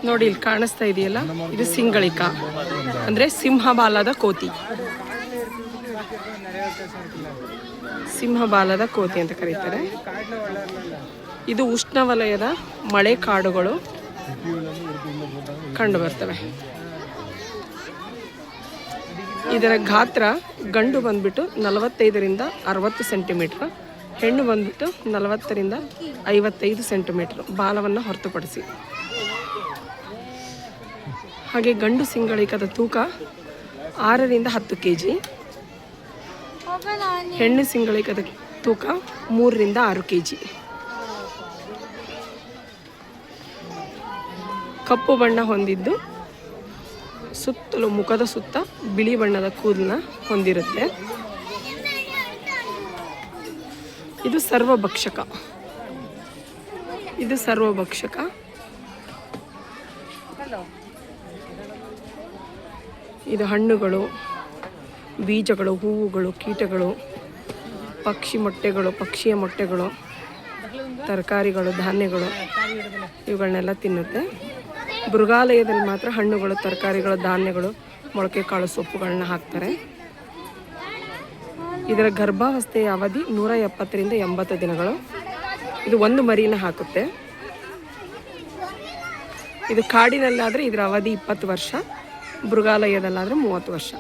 ನೋಡಿ ಇಲ್ಲಿ ಕಾಣಿಸ್ತಾ ಇದೆಯಲ್ಲ, ಇದು ಸಿಂಗಳಿಕ ಅಂದರೆ ಸಿಂಹಬಾಲದ ಕೋತಿ. ಸಿಂಹಬಾಲದ ಕೋತಿ ಅಂತ ಕರೀತಾರೆ. ಇದು ಉಷ್ಣವಲಯದ ಮಳೆ ಕಾಡುಗಳು ಕಂಡು ಬರ್ತವೆ. ಇದರ ಗಾತ್ರ ಗಂಡು ಬಂದ್ಬಿಟ್ಟು 45ರಿಂದ 60 ಸೆಂಟಿಮೀಟ್ರ್, ಹೆಣ್ಣು ಬಂದ್ಬಿಟ್ಟು 40ರಿಂದ 55 ಸೆಂಟಿಮೀಟ್ರ್ ಬಾಲವನ್ನು ಹೊರತುಪಡಿಸಿ. ಹಾಗೆ ಗಂಡು ಸಿಂಗಳಿಕದ ತೂಕ 6ರಿಂದ 10 kg, ಹೆಣ್ಣು ಸಿಂಗಳಿಕದ ತೂಕ 3ರಿಂದ 6 kg. ಕಪ್ಪು ಬಣ್ಣ ಹೊಂದಿದ್ದು ಸುತ್ತಲೂ ಮುಖದ ಸುತ್ತ ಬಿಳಿ ಬಣ್ಣದ ಕೂದಲನ್ನ ಹೊಂದಿರುತ್ತೆ. ಇದು ಸರ್ವಭಕ್ಷಕ. ಇದು ಹಣ್ಣುಗಳು, ಬೀಜಗಳು, ಹೂವುಗಳು, ಕೀಟಗಳು, ಪಕ್ಷಿಯ ಮೊಟ್ಟೆಗಳು, ತರಕಾರಿಗಳು, ಧಾನ್ಯಗಳು ಇವುಗಳನ್ನೆಲ್ಲ ತಿನ್ನುತ್ತೆ. ಮೃಗಾಲಯದಲ್ಲಿ ಮಾತ್ರ ಹಣ್ಣುಗಳು, ತರಕಾರಿಗಳು, ಧಾನ್ಯಗಳು, ಮೊಳಕೆ ಕಾಳು, ಸೊಪ್ಪುಗಳನ್ನ ಹಾಕ್ತಾರೆ. ಇದರ ಗರ್ಭಾವಸ್ಥೆಯ ಅವಧಿ 170ರಿಂದ 80 ದಿನಗಳು. ಇದು ಒಂದು ಮರಿನ ಹಾಕುತ್ತೆ. ಇದು ಕಾಡಿನಲ್ಲಾದರೆ ಇದರ ಅವಧಿ 20 ವರ್ಷ, ಮೃಗಾಲಯದಲ್ಲಾದರೆ 30 ವರ್ಷ.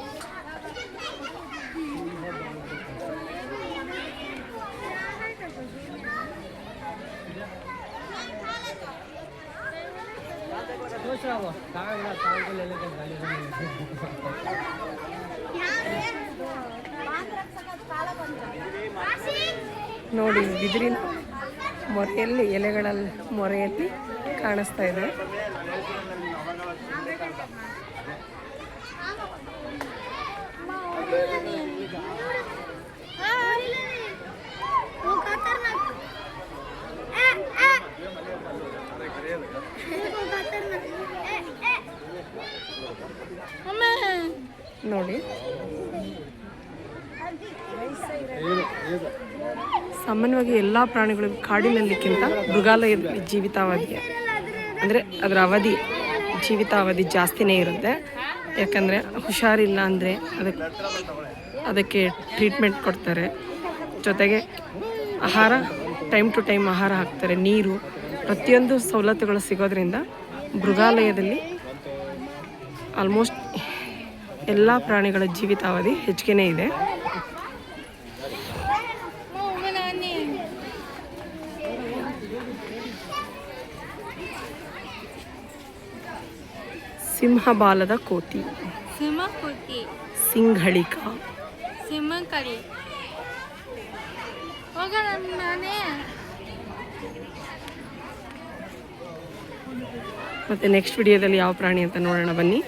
ನೋಡಿ ಬಿದಿರಿನ ಮೊರೆಯಲ್ಲಿ, ಎಲೆಗಳಲ್ಲಿ ಮೊರೆಯಲ್ಲಿ ಕಾಣಿಸ್ತಾ ಇದೆ. ನೋಡಿ ಸಾಮಾನ್ಯವಾಗಿ ಎಲ್ಲ ಪ್ರಾಣಿಗಳಿಗೂ ಕಾಡಿನಲ್ಲಿಕ್ಕಿಂತ ಮೃಗಾಲಯದಲ್ಲಿ ಜೀವಿತಾವಧಿ ಅಂದರೆ ಅದರ ಅವಧಿ, ಜೀವಿತಾವಧಿ ಜಾಸ್ತಿನೇ ಇರುತ್ತೆ. ಯಾಕಂದರೆ ಹುಷಾರಿಲ್ಲ ಅಂದರೆ ಅದಕ್ಕೆ ಟ್ರೀಟ್ಮೆಂಟ್ ಕೊಡ್ತಾರೆ. ಜೊತೆಗೆ ಆಹಾರ ಟೈಮ್ ಟು ಟೈಮ್ ಆಹಾರ ಹಾಕ್ತಾರೆ, ನೀರು, ಪ್ರತಿಯೊಂದು ಸವಲತ್ತುಗಳು ಸಿಗೋದ್ರಿಂದ ಮೃಗಾಲಯದಲ್ಲಿ ಆಲ್ಮೋಸ್ಟ್ ಎಲ್ಲ ಪ್ರಾಣಿಗಳ ಜೀವಿತಾವಧಿ ಹೆಚ್ಚಿಗೆ ಇದೆ. ಸಿಂಹಬಾಲದ ಕೋತಿ, ಸಿಂಗಳಿಕ, ಮತ್ತೆ ನೆಕ್ಸ್ಟ್ ವಿಡಿಯೋದಲ್ಲಿ ಯಾವ ಪ್ರಾಣಿ ಅಂತ ನೋಡೋಣ ಬನ್ನಿ.